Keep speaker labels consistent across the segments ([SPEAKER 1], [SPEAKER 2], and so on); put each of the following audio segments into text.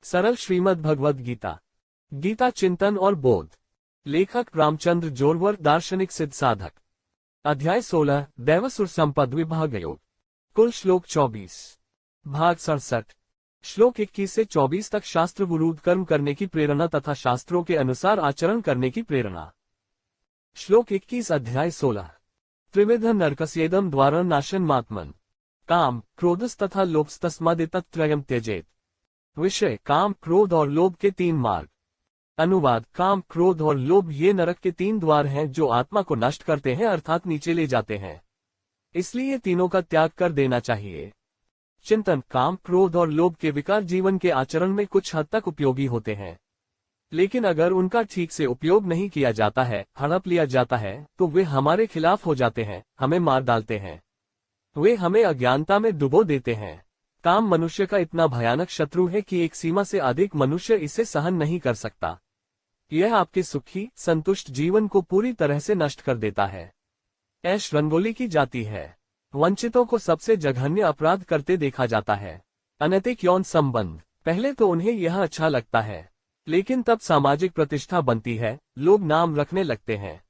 [SPEAKER 1] सरल श्रीमद् भगवद गीता। गीता चिंतन और बोध। लेखक रामचंद्र जोरवर, दार्शनिक सिद्ध साधक। अध्याय 16, दैवसुर संपद विभाग योग। कुल श्लोक 24। भाग 67। श्लोक 21 से 24 तक शास्त्र विरुद्ध कर्म करने की प्रेरणा तथा शास्त्रों के अनुसार आचरण करने की प्रेरणा। श्लोक 21 अध्याय 16। त्रिविध नरकस्येदम द्वारा नाशन मात्मन। काम, क्रोधस तथा लोभस्तस्मादेतत्त्रयम् त्यजेत। विषय, काम, क्रोध और लोभ के तीन मार्ग। अनुवाद, काम, क्रोध और लोभ ये नरक के तीन द्वार हैं जो आत्मा को नष्ट करते हैं अर्थात नीचे ले जाते हैं। इसलिए तीनों का त्याग कर देना चाहिए। चिंतन, काम, क्रोध और लोभ के विकार जीवन के आचरण में कुछ हद तक उपयोगी होते हैं, लेकिन अगर उनका ठीक से उपयोग नहीं किया जाता है, हड़प लिया जाता है, तो वे हमारे खिलाफ हो जाते हैं, हमें मार डालते हैं। वे हमें अज्ञानता में डुबो देते हैं। काम मनुष्य का इतना भयानक शत्रु है कि एक सीमा से अधिक मनुष्य इसे सहन नहीं कर सकता। यह आपके सुखी, संतुष्ट जीवन को पूरी तरह से नष्ट कर देता है। ऐश रंगोली की जाती है। वंचितों को सबसे जघन्य अपराध करते देखा जाता है। अनैतिक यौन संबंध। पहले तो उन्हें यह अच्छा लगता है, लेकिन तब सामाजिक प्रतिष्ठा बनती है, लोग नाम रखने लगते हैं।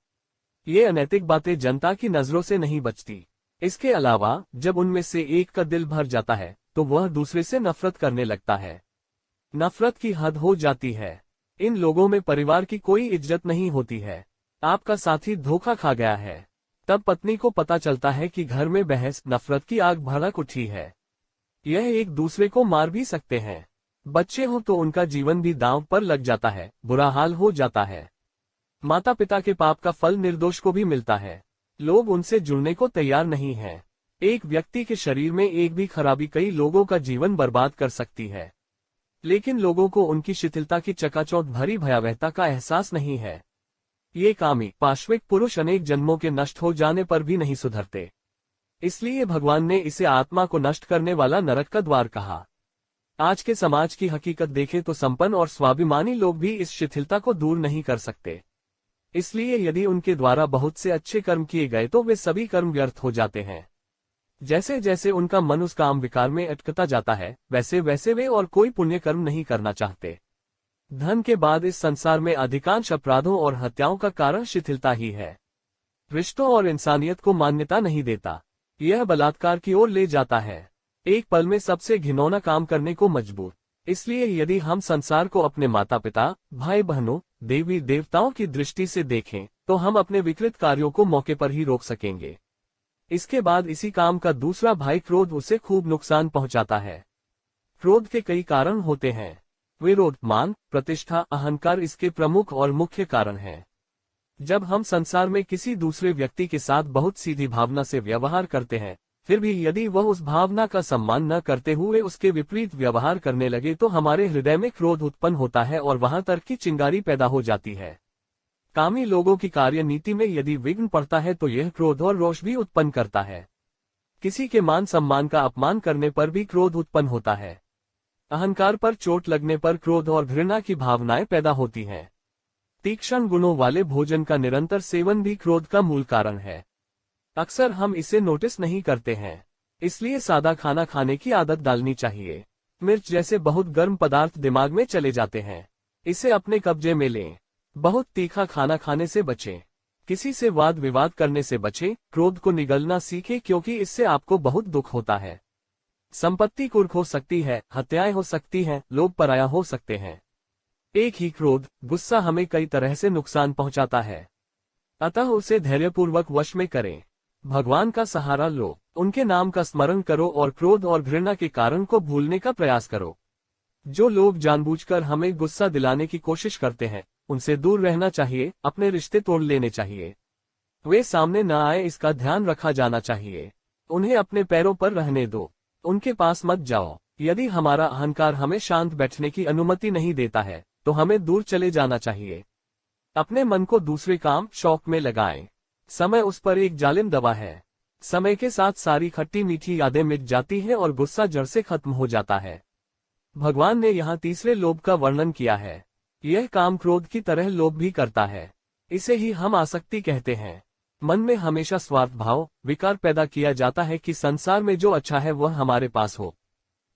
[SPEAKER 1] ये अनैतिक बातें जनता की नजरों से नहीं बचती। इसके अलावा जब उनमें से एक का दिल भर जाता है तो वह दूसरे से नफरत करने लगता है। नफरत की हद हो जाती है। इन लोगों में परिवार की कोई इज्जत नहीं होती है। आपका साथी धोखा खा गया है, तब पत्नी को पता चलता है कि घर में बहस, नफरत की आग भड़क उठी है। यह एक दूसरे को मार भी सकते हैं। बच्चे हो तो उनका जीवन भी दांव पर लग जाता है, बुरा हाल हो जाता है। माता पिता के पाप का फल निर्दोष को भी मिलता है। लोग उनसे जुड़ने को तैयार नहीं हैं। एक व्यक्ति के शरीर में एक भी खराबी कई लोगों का जीवन बर्बाद कर सकती है, लेकिन लोगों को उनकी शिथिलता की चकाचौंध भरी भयावहता का एहसास नहीं है। ये कामी, पाश्विक पुरुष अनेक जन्मों के नष्ट हो जाने पर भी नहीं सुधरते। इसलिए भगवान ने इसे आत्मा को नष्ट करने वाला नरक का द्वार कहा। आज के समाज की हकीकत देखें तो संपन्न और स्वाभिमानी लोग भी इस शिथिलता को दूर नहीं कर सकते। इसलिए यदि उनके द्वारा बहुत से अच्छे कर्म किए गए तो वे सभी कर्म व्यर्थ हो जाते हैं। जैसे जैसे उनका मन उस काम विकार में अटकता जाता है, वैसे वैसे वे और कोई पुण्य कर्म नहीं करना चाहते। धन के बाद इस संसार में अधिकांश अपराधों और हत्याओं का कारण शिथिलता ही है। रिश्तों और इंसानियत को मान्यता नहीं देता। यह बलात्कार की ओर ले जाता है। एक पल में सबसे घिनौना काम करने को मजबूर। इसलिए यदि हम संसार को अपने माता पिता, भाई बहनों, देवी देवताओं की दृष्टि से देखें तो हम अपने विकृत कार्यों को मौके पर ही रोक सकेंगे। इसके बाद इसी काम का दूसरा भाई क्रोध उसे खूब नुकसान पहुंचाता है। क्रोध के कई कारण होते हैं। विरोध, मान, प्रतिष्ठा, अहंकार इसके प्रमुख और मुख्य कारण हैं। जब हम संसार में किसी दूसरे व्यक्ति के साथ बहुत सीधी भावना से व्यवहार करते हैं, फिर भी यदि वह उस भावना का सम्मान न करते हुए उसके विपरीत व्यवहार करने लगे तो हमारे हृदय में क्रोध उत्पन्न होता है और वहां तर्क की चिंगारी पैदा हो जाती है। कामी लोगों की कार्य नीति में यदि विघ्न पड़ता है तो यह क्रोध और रोष भी उत्पन्न करता है। किसी के मान सम्मान का अपमान करने पर भी क्रोध उत्पन्न होता है। अहंकार पर चोट लगने पर क्रोध और घृणा की भावनाएं पैदा होती हैं। तीक्ष्ण गुणों वाले भोजन का निरंतर सेवन भी क्रोध का मूल कारण है। अक्सर हम इसे नोटिस नहीं करते हैं। इसलिए सादा खाना खाने की आदत डालनी चाहिए। मिर्च जैसे बहुत गर्म पदार्थ दिमाग में चले जाते हैं, इसे अपने कब्जे में लें। बहुत तीखा खाना खाने से बचें। किसी से वाद विवाद करने से बचें। क्रोध को निगलना सीखें क्योंकि इससे आपको बहुत दुख होता है। संपत्ति कुर्क हो सकती है, हत्याएं हो सकती हैं, लोग पराया हो सकते हैं। एक ही क्रोध, गुस्सा हमें कई तरह से नुकसान पहुंचाता है। अतः उसे धैर्यपूर्वक वश में करें। भगवान का सहारा लो, उनके नाम का स्मरण करो और क्रोध और घृणा के कारण को भूलने का प्रयास करो। जो लोग जानबूझकर हमें गुस्सा दिलाने की कोशिश करते हैं, उनसे दूर रहना चाहिए, अपने रिश्ते तोड़ लेने चाहिए। वे सामने न आए इसका ध्यान रखा जाना चाहिए। उन्हें अपने पैरों पर रहने दो, उनके पास मत जाओ। यदि हमारा अहंकार हमें शांत बैठने की अनुमति नहीं देता है तो हमें दूर चले जाना चाहिए। अपने मन को दूसरे काम, शौक में लगाएं। समय उस पर एक जालिम दवा है। समय के साथ सारी खट्टी मीठी यादें मिट जाती हैं और गुस्सा जड़ से खत्म हो जाता है। भगवान ने यहाँ तीसरे लोभ का वर्णन किया है। यह काम क्रोध की तरह लोभ भी करता है। इसे ही हम आसक्ति कहते हैं। मन में हमेशा स्वार्थ भाव, विकार पैदा किया जाता है कि संसार में जो अच्छा है वह हमारे पास हो।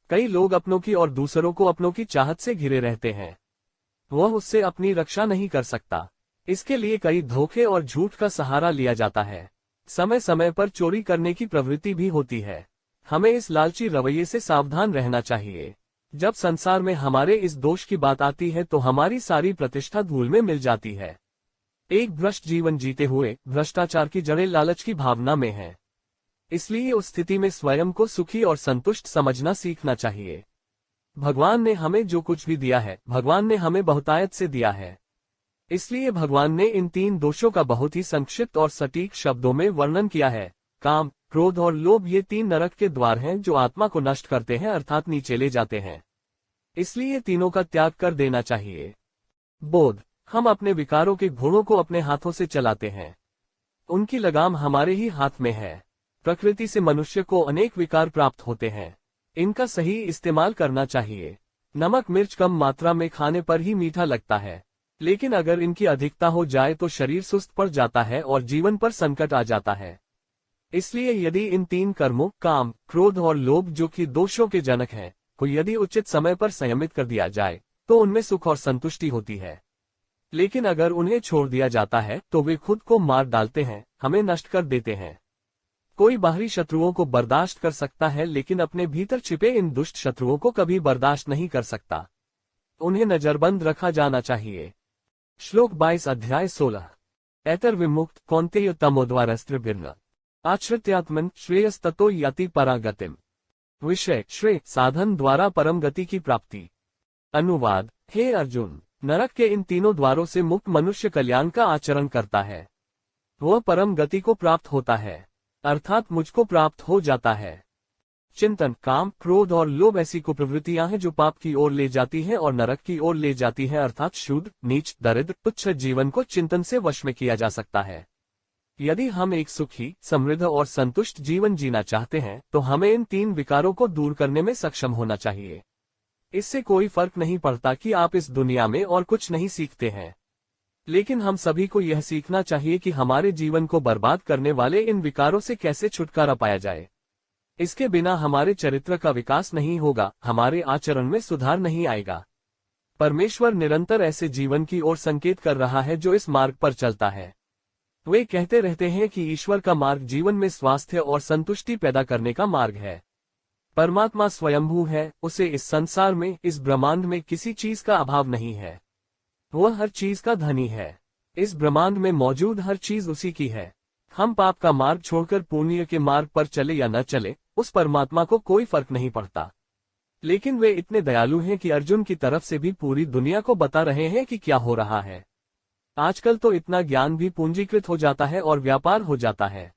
[SPEAKER 1] कई लोग अपनों की और दूसरों को अपनों की चाहत से घिरे रहते हैं। वह उससे अपनी रक्षा नहीं कर सकता। इसके लिए कई धोखे और झूठ का सहारा लिया जाता है। समय समय पर चोरी करने की प्रवृत्ति भी होती है। हमें इस लालची रवैये से सावधान रहना चाहिए। जब संसार में हमारे इस दोष की बात आती है तो हमारी सारी प्रतिष्ठा धूल में मिल जाती है। एक भ्रष्ट जीवन जीते हुए भ्रष्टाचार की जड़ें लालच की भावना में हैं। इसलिए उस स्थिति में स्वयं को सुखी और संतुष्ट समझना सीखना चाहिए। भगवान ने हमें जो कुछ भी दिया है, भगवान ने हमें बहुतायत से दिया है। इसलिए भगवान ने इन 3 दोषों का बहुत ही संक्षिप्त और सटीक शब्दों में वर्णन किया है। काम, क्रोध और लोभ ये 3 नरक के द्वार हैं जो आत्मा को नष्ट करते हैं अर्थात नीचे ले जाते हैं। इसलिए तीनों का त्याग कर देना चाहिए। बोध, हम अपने विकारों के घोड़ों को अपने हाथों से चलाते हैं। उनकी लगाम हमारे ही हाथ में है। प्रकृति से मनुष्य को अनेक विकार प्राप्त होते हैं। इनका सही इस्तेमाल करना चाहिए। नमक मिर्च कम मात्रा में खाने पर ही मीठा लगता है, लेकिन अगर इनकी अधिकता हो जाए तो शरीर सुस्त पड़ जाता है और जीवन पर संकट आ जाता है। इसलिए यदि इन 3 कर्मों काम, क्रोध और लोभ जो कि दोषों के जनक हैं, को यदि उचित समय पर संयमित कर दिया जाए तो उनमें सुख और संतुष्टि होती है। लेकिन अगर उन्हें छोड़ दिया जाता है तो वे खुद को मार डालते हैं, हमें नष्ट कर देते हैं। कोई बाहरी शत्रुओं को बर्दाश्त कर सकता है लेकिन अपने भीतर छिपे इन दुष्ट शत्रुओं को कभी बर्दाश्त नहीं कर सकता। उन्हें नजरबंद रखा जाना चाहिए। श्लोक 22 अध्याय 16। एतर्विमुक्त कौन्तेय तमोद्वारस्त्रिभिर्न आश्रित्यात्मन श्रेयस्ततो याति परागतिम। विषय श्रेय साधन द्वारा परम गति की प्राप्ति। अनुवाद, हे अर्जुन, नरक के इन तीनों द्वारों से मुक्त मनुष्य कल्याण का आचरण करता है। वह परम गति को प्राप्त होता है, अर्थात मुझको प्राप्त हो जाता है। चिंतन, काम, क्रोध और लोभ ऐसी कुप्रवृत्तियां हैं जो पाप की ओर ले जाती हैं और नरक की ओर ले जाती हैं अर्थात शूद्र, नीच, दरिद्र, तुच्छ जीवन को चिंतन से वश में किया जा सकता है। यदि हम एक सुखी, समृद्ध और संतुष्ट जीवन जीना चाहते हैं तो हमें इन 3 विकारों को दूर करने में सक्षम होना चाहिए। इससे कोई फर्क नहीं पड़ता कि आप इस दुनिया में और कुछ नहीं सीखते हैं, लेकिन हम सभी को यह सीखना चाहिए कि हमारे जीवन को बर्बाद करने वाले इन विकारों से कैसे छुटकारा पाया जाए। इसके बिना हमारे चरित्र का विकास नहीं होगा, हमारे आचरण में सुधार नहीं आएगा। परमेश्वर निरंतर ऐसे जीवन की ओर संकेत कर रहा है जो इस मार्ग पर चलता है। वे कहते रहते हैं कि ईश्वर का मार्ग जीवन में स्वास्थ्य और संतुष्टि पैदा करने का मार्ग है। परमात्मा स्वयंभू है, उसे इस संसार में, इस ब्रह्मांड में किसी चीज का अभाव नहीं है। वह हर चीज का धनी है। इस ब्रह्मांड में मौजूद हर चीज उसी की है। हम पाप का मार्ग छोड़कर पुण्य के मार्ग पर चले या न चले, उस परमात्मा को कोई फर्क नहीं पड़ता। लेकिन वे इतने दयालु हैं कि अर्जुन की तरफ से भी पूरी दुनिया को बता रहे हैं कि क्या हो रहा है। आजकल तो इतना ज्ञान भी पूंजीकृत हो जाता है और व्यापार हो जाता है,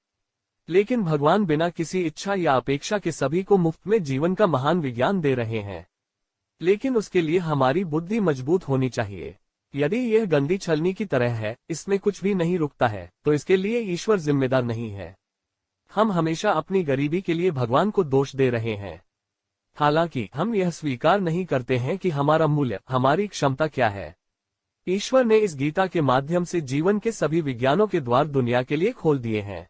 [SPEAKER 1] लेकिन भगवान बिना किसी इच्छा या अपेक्षा के सभी को मुफ्त में जीवन का महान विज्ञान दे रहे हैं। लेकिन उसके लिए हमारी बुद्धि मजबूत होनी चाहिए। यदि यह गंदी छलनी की तरह है, इसमें कुछ भी नहीं रुकता है, तो इसके लिए ईश्वर जिम्मेदार नहीं है। हम हमेशा अपनी गरीबी के लिए भगवान को दोष दे रहे हैं। हालांकि हम यह स्वीकार नहीं करते हैं कि हमारा मूल्य, हमारी क्षमता क्या है। ईश्वर ने इस गीता के माध्यम से जीवन के सभी विज्ञानों के द्वार दुनिया के लिए खोल दिए हैं,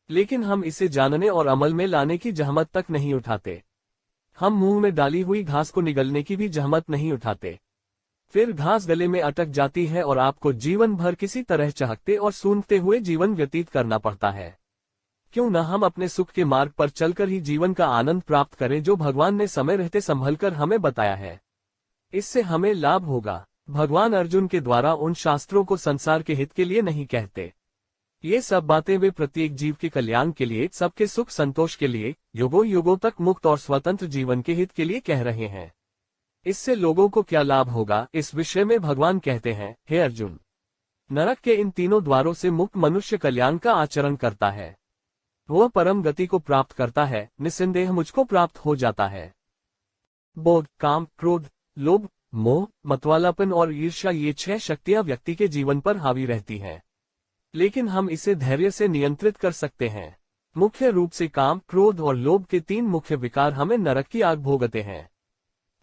[SPEAKER 1] लेकिन हम इसे जानने और अमल में लाने की जहमत तक नहीं उठाते। हम मुंह में डाली हुई घास को निगलने की भी जहमत नहीं उठाते। फिर घास गले में अटक जाती है और आपको जीवन भर किसी तरह चहकते और सूंघते हुए जीवन व्यतीत करना पड़ता है। क्यों न हम अपने सुख के मार्ग पर चलकर ही जीवन का आनंद प्राप्त करें जो भगवान ने समय रहते संभलकर हमें बताया है। इससे हमें लाभ होगा। भगवान अर्जुन के द्वारा उन शास्त्रों को संसार के हित के लिए नहीं कहते। ये सब बातें वे प्रत्येक जीव के कल्याण के लिए, सबके सुख संतोष के लिए, युगों युगों तक मुक्त और स्वतंत्र जीवन के हित के लिए कह रहे हैं। इससे लोगों को क्या लाभ होगा, इस विषय में भगवान कहते हैं, हे अर्जुन, नरक के इन तीनों द्वारों से मुक्त मनुष्य कल्याण का आचरण करता है। वह परम गति को प्राप्त करता है, निस्संदेह मुझको प्राप्त हो जाता है। बोध, काम, क्रोध, लोभ, मोह, मतवालापन और ईर्ष्या ये 6 शक्तियां व्यक्ति के जीवन पर हावी रहती हैं, लेकिन हम इसे धैर्य से नियंत्रित कर सकते हैं। मुख्य रूप से काम, क्रोध और लोभ के 3 मुख्य विकार हमें नरक की आग भोगते हैं।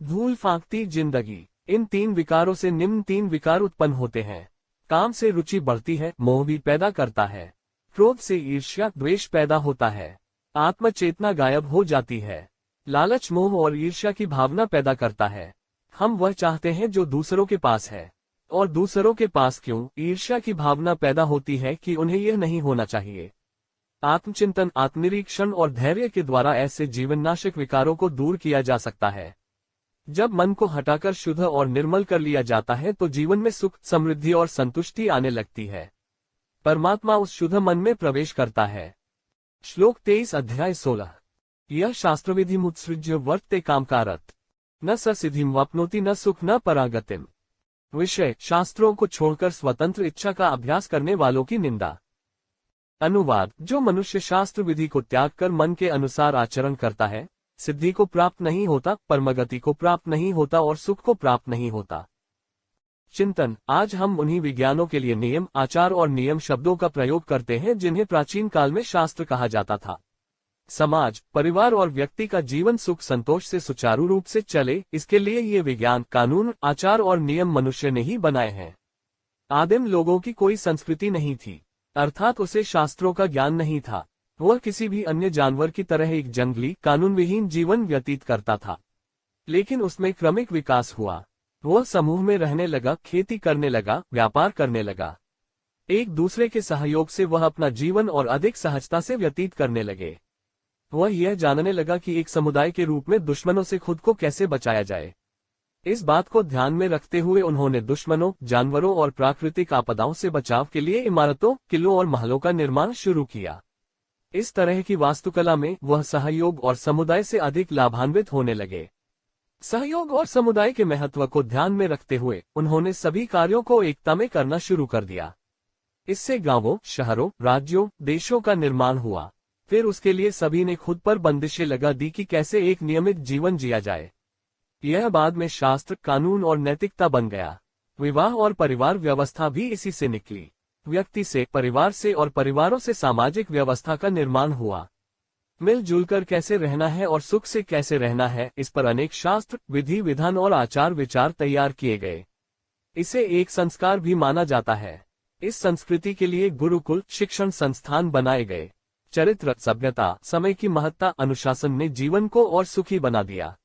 [SPEAKER 1] धूल फांकती जिंदगी। इन 3 विकारों से निम्न 3 विकार उत्पन्न होते हैं। काम से रुचि बढ़ती है, मोह भी पैदा करता है। क्रोध से ईर्ष्या, द्वेष पैदा होता है। आत्मचेतना गायब हो जाती है। लालच मोह और ईर्ष्या की भावना पैदा करता है। हम वह चाहते हैं जो दूसरों के पास है। और दूसरों के पास क्यों ईर्ष्या की भावना पैदा होती है कि उन्हें यह नहीं होना चाहिए। आत्मचिंतन, आत्मनिरीक्षण और धैर्य के द्वारा ऐसे जीवननाशक विकारों को दूर किया जा सकता है। जब मन को हटाकर शुद्ध और निर्मल कर लिया जाता है तो जीवन में सुख, समृद्धि और संतुष्टि आने लगती है। परमात्मा उस शुद्ध मन में प्रवेश करता है। श्लोक 23 अध्याय 16। यह शास्त्रविधि मुत्सृज्य वर्तते कामकारत न स सिद्धिम वाप्नोति न सुख न परागतिम। विषय, शास्त्रों को छोड़कर स्वतंत्र इच्छा का अभ्यास करने वालों की निंदा। अनुवाद, जो मनुष्य शास्त्र विधि को त्याग कर मन के अनुसार आचरण करता है, सिद्धि को प्राप्त नहीं होता, परमगति को प्राप्त नहीं होता और सुख को प्राप्त नहीं होता। चिंतन, आज हम उन्हीं विज्ञानों के लिए नियम, आचार और नियम शब्दों का प्रयोग करते हैं जिन्हें प्राचीन काल में शास्त्र कहा जाता था। समाज, परिवार और व्यक्ति का जीवन सुख संतोष से सुचारू रूप से चले, इसके लिए ये विज्ञान, कानून, आचार और नियम मनुष्य ने ही बनाए हैं। आदिम लोगों की कोई संस्कृति नहीं थी, अर्थात उसे शास्त्रों का ज्ञान नहीं था। वह किसी भी अन्य जानवर की तरह एक जंगली, कानून विहीन जीवन व्यतीत करता था। लेकिन उसमें क्रमिक विकास हुआ। वह समूह में रहने लगा, खेती करने लगा, व्यापार करने लगा। एक दूसरे के सहयोग से वह अपना जीवन और अधिक सहजता से व्यतीत करने लगे। वह यह जानने लगा कि एक समुदाय के रूप में दुश्मनों से खुद को कैसे बचाया जाए। इस बात को ध्यान में रखते हुए उन्होंने दुश्मनों, जानवरों और प्राकृतिक आपदाओं से बचाव के लिए इमारतों, किलों और महलों का निर्माण शुरू किया। इस तरह की वास्तुकला में वह सहयोग और समुदाय से अधिक लाभान्वित होने लगे। सहयोग और समुदाय के महत्व को ध्यान में रखते हुए उन्होंने सभी कार्यों को एकता में करना शुरू कर दिया। इससे गांवों, शहरों, राज्यों, देशों का निर्माण हुआ। फिर उसके लिए सभी ने खुद पर बंदिशें लगा दी कि कैसे एक नियमित जीवन जिया जाए। यह बाद में शास्त्र, कानून और नैतिकता बन गया। विवाह और परिवार व्यवस्था भी इसी से निकली। व्यक्ति से, परिवार से और परिवारों से सामाजिक व्यवस्था का निर्माण हुआ। मिलजुल कर कैसे रहना है और सुख से कैसे रहना है, इस पर अनेक शास्त्र, विधि विधान और आचार विचार तैयार किए गए। इसे एक संस्कार भी माना जाता है। इस संस्कृति के लिए गुरुकुल, शिक्षण संस्थान बनाए गए। चरित्र, सभ्यता, समय की महत्ता, अनुशासन ने जीवन को और सुखी बना दिया।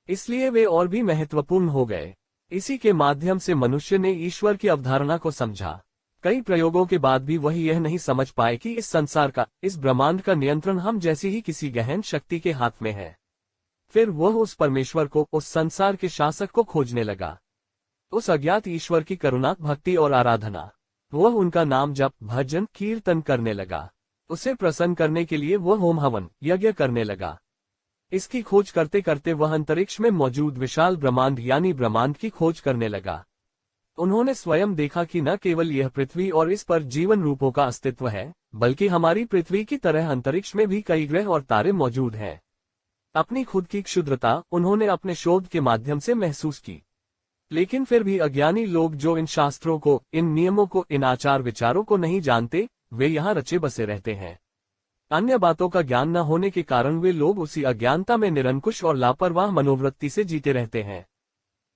[SPEAKER 1] इसलिए वे और भी महत्वपूर्ण हो गए। इसी के माध्यम से मनुष्य ने ईश्वर की अवधारणा को समझा। कई प्रयोगों के बाद भी वह यह नहीं समझ पाए कि इस संसार का, इस ब्रह्मांड का नियंत्रण हम जैसी ही किसी गहन शक्ति के हाथ में है। फिर वह उस परमेश्वर को, उस संसार के शासक को खोजने लगा। उस अज्ञात ईश्वर की करुणा, भक्ति और आराधना। वह उनका नाम जप, भजन, कीर्तन करने लगा। उसे प्रसन्न करने के लिए वह होम हवन, यज्ञ करने लगा। इसकी खोज करते करते वह अंतरिक्ष में मौजूद विशाल ब्रह्मांड यानी ब्रह्मांड की खोज करने लगा। उन्होंने स्वयं देखा कि न केवल यह पृथ्वी और इस पर जीवन रूपों का अस्तित्व है, बल्कि हमारी पृथ्वी की तरह अंतरिक्ष में भी कई ग्रह और तारे मौजूद हैं। अपनी खुद की क्षुद्रता उन्होंने अपने शोध के माध्यम से महसूस की। लेकिन फिर भी अज्ञानी लोग जो इन शास्त्रों को, इन नियमों को, इन आचार विचारों को नहीं जानते, वे यहाँ रचे बसे रहते हैं। अन्य बातों का ज्ञान न होने के कारण वे लोग उसी अज्ञानता में निरंकुश और लापरवाह मनोवृत्ति से जीते रहते हैं।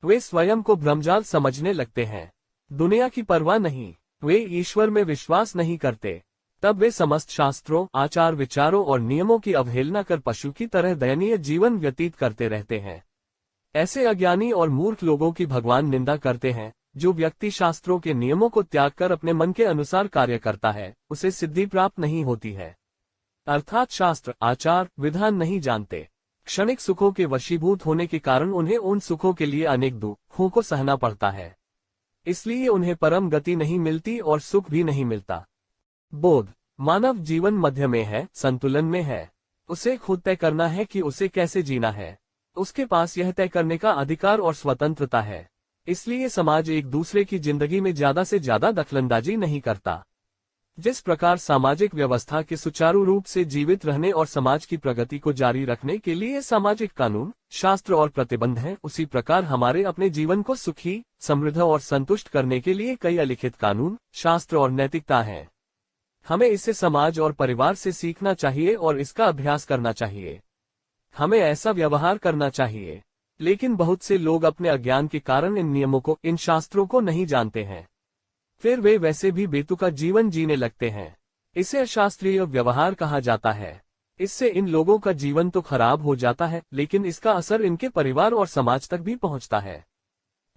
[SPEAKER 1] वे स्वयं को भ्रमजाल समझने लगते हैं। दुनिया की परवाह नहीं, वे ईश्वर में विश्वास नहीं करते। तब वे समस्त शास्त्रों, आचार विचारों और नियमों की अवहेलना कर पशु की तरह दयनीय जीवन व्यतीत करते रहते हैं। ऐसे अज्ञानी और मूर्ख लोगों की भगवान निंदा करते हैं। जो व्यक्ति शास्त्रों के नियमों को त्याग कर अपने मन के अनुसार कार्य करता है, उसे सिद्धि प्राप्त नहीं होती है। अर्थात शास्त्र, आचार, विधान नहीं जानते। क्षणिक सुखों के वशीभूत होने के कारण उन्हें उन सुखों के लिए अनेक दुखों को सहना पड़ता है। इसलिए उन्हें परम गति नहीं मिलती और सुख भी नहीं मिलता। बोध, मानव जीवन मध्य में है, संतुलन में है। उसे खुद तय करना है कि उसे कैसे जीना है। उसके पास यह तय करने का अधिकार और स्वतंत्रता है। इसलिए समाज एक दूसरे की जिंदगी में ज्यादा से ज्यादा दखलंदाजी नहीं करता। जिस प्रकार सामाजिक व्यवस्था के सुचारू रूप से जीवित रहने और समाज की प्रगति को जारी रखने के लिए सामाजिक कानून, शास्त्र और प्रतिबंध हैं, उसी प्रकार हमारे अपने जीवन को सुखी, समृद्ध और संतुष्ट करने के लिए कई अलिखित कानून, शास्त्र और नैतिकता हैं। हमें इसे समाज और परिवार से सीखना चाहिए और इसका अभ्यास करना चाहिए। हमें ऐसा व्यवहार करना चाहिए। लेकिन बहुत से लोग अपने अज्ञान के कारण इन नियमों को, इन शास्त्रों को नहीं जानते हैं। फिर वे वैसे भी बेतुका जीवन जीने लगते हैं। इसे अशास्त्रीय व्यवहार कहा जाता है। इससे इन लोगों का जीवन तो खराब हो जाता है, लेकिन इसका असर इनके परिवार और समाज तक भी पहुंचता है।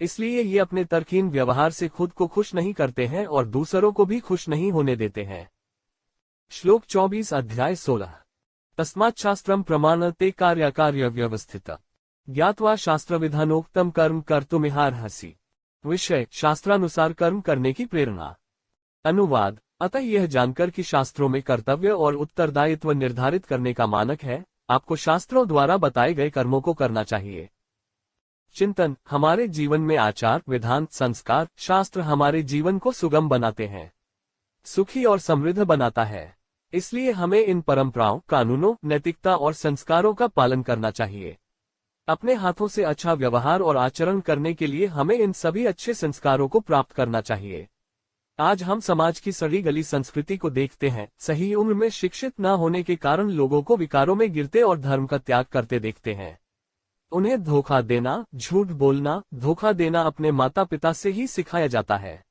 [SPEAKER 1] इसलिए ये अपने तर्कहीन व्यवहार से खुद को खुश नहीं करते हैं और दूसरों को भी खुश नहीं होने देते हैं। श्लोक 24 अध्याय 16 तस्मात् शास्त्रम प्रमाणते कार्य व्यवस्थित ज्ञात्वा शास्त्र विधानोक्तम कर्म कर्तुमिहार्हसि। विषय शास्त्रानुसार कर्म करने की प्रेरणा। अनुवाद अतः यह जानकर कि शास्त्रों में कर्तव्य और उत्तरदायित्व निर्धारित करने का मानक है, आपको शास्त्रों द्वारा बताए गए कर्मों को करना चाहिए। चिंतन हमारे जीवन में आचार विधान संस्कार शास्त्र हमारे जीवन को सुगम बनाते हैं, सुखी और समृद्ध बनाता है। इसलिए हमें इन परंपराओं कानूनों नैतिकता और संस्कारों का पालन करना चाहिए। अपने हाथों से अच्छा व्यवहार और आचरण करने के लिए हमें इन सभी अच्छे संस्कारों को प्राप्त करना चाहिए। आज हम समाज की सड़ी गली संस्कृति को देखते हैं। सही उम्र में शिक्षित न होने के कारण लोगों को विकारों में गिरते और धर्म का त्याग करते देखते हैं। उन्हें धोखा देना झूठ बोलना धोखा देना अपने माता पिता से ही सिखाया जाता है।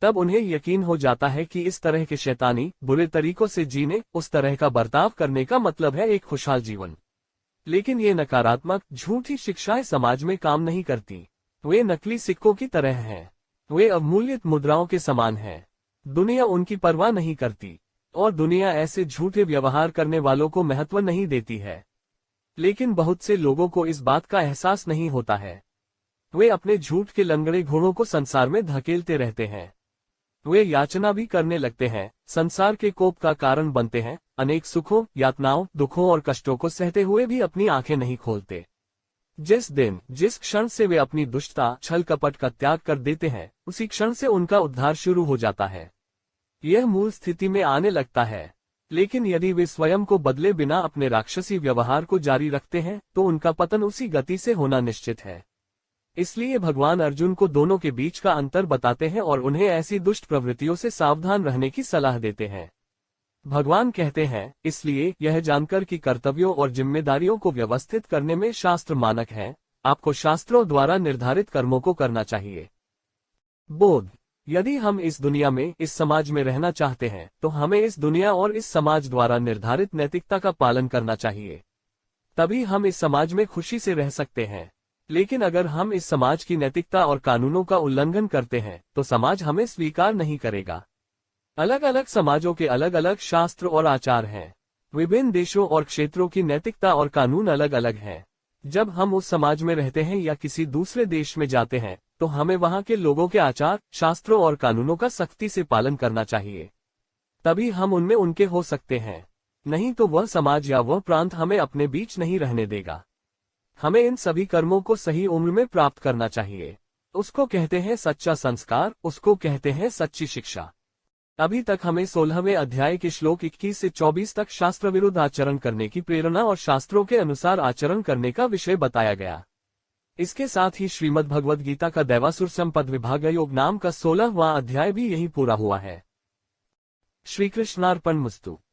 [SPEAKER 1] तब उन्हें यकीन हो जाता है कि इस तरह के शैतानी बुरे तरीकों से जीने उस तरह का बर्ताव करने का मतलब है एक खुशहाल जीवन। लेकिन ये नकारात्मक झूठी शिक्षाएं समाज में काम नहीं करती। वे नकली सिक्कों की तरह हैं। वे अवमूल्यित मुद्राओं के समान हैं। दुनिया उनकी परवाह नहीं करती और दुनिया ऐसे झूठे व्यवहार करने वालों को महत्व नहीं देती है। लेकिन बहुत से लोगों को इस बात का एहसास नहीं होता है। वे अपने झूठ के लंगड़े घोड़ों को संसार में धकेलते रहते हैं। वे याचना भी करने लगते हैं, संसार के कोप का कारण बनते हैं, अनेक सुखों यातनाओं दुखों और कष्टों को सहते हुए भी अपनी आंखें नहीं खोलते। जिस दिन जिस क्षण से वे अपनी दुष्टता छल कपट का त्याग कर देते हैं, उसी क्षण से उनका उद्धार शुरू हो जाता है। यह मूल स्थिति में आने लगता है। लेकिन यदि वे स्वयं को बदले बिना अपने राक्षसी व्यवहार को जारी रखते हैं तो उनका पतन उसी गति से होना निश्चित है। इसलिए भगवान अर्जुन को दोनों के बीच का अंतर बताते हैं और उन्हें ऐसी दुष्ट प्रवृत्तियों से सावधान रहने की सलाह देते हैं। भगवान कहते हैं, इसलिए यह जानकर कि कर्तव्यों और जिम्मेदारियों को व्यवस्थित करने में शास्त्र मानक है, आपको शास्त्रों द्वारा निर्धारित कर्मों को करना चाहिए। बोध यदि हम इस दुनिया में इस समाज में रहना चाहते हैं तो हमें इस दुनिया और इस समाज द्वारा निर्धारित नैतिकता का पालन करना चाहिए। तभी हम इस समाज में खुशी से रह सकते हैं। लेकिन अगर हम इस समाज की नैतिकता और कानूनों का उल्लंघन करते हैं तो समाज हमें स्वीकार नहीं करेगा। अलग अलग समाजों के अलग अलग शास्त्र और आचार हैं। विभिन्न देशों और क्षेत्रों की नैतिकता और कानून अलग अलग हैं। जब हम उस समाज में रहते हैं या किसी दूसरे देश में जाते हैं तो हमें वहां के लोगों के आचार शास्त्रों और कानूनों का सख्ती से पालन करना चाहिए। तभी हम उनमें उनके हो सकते हैं, नहीं तो वह समाज या वह प्रांत हमें अपने बीच नहीं रहने देगा। हमें इन सभी कर्मों को सही उम्र में प्राप्त करना चाहिए। उसको कहते हैं सच्चा संस्कार, उसको कहते हैं सच्ची शिक्षा। अभी तक हमें 16वें अध्याय के श्लोक 21 से 24 तक शास्त्र विरुद्ध आचरण करने की प्रेरणा और शास्त्रों के अनुसार आचरण करने का विषय बताया गया। इसके साथ ही श्रीमद् भगवद गीता का दैवासुर संपद विभाग योग नाम का 16वां अध्याय भी यही पूरा हुआ है। श्री कृष्णार्पण मस्तु।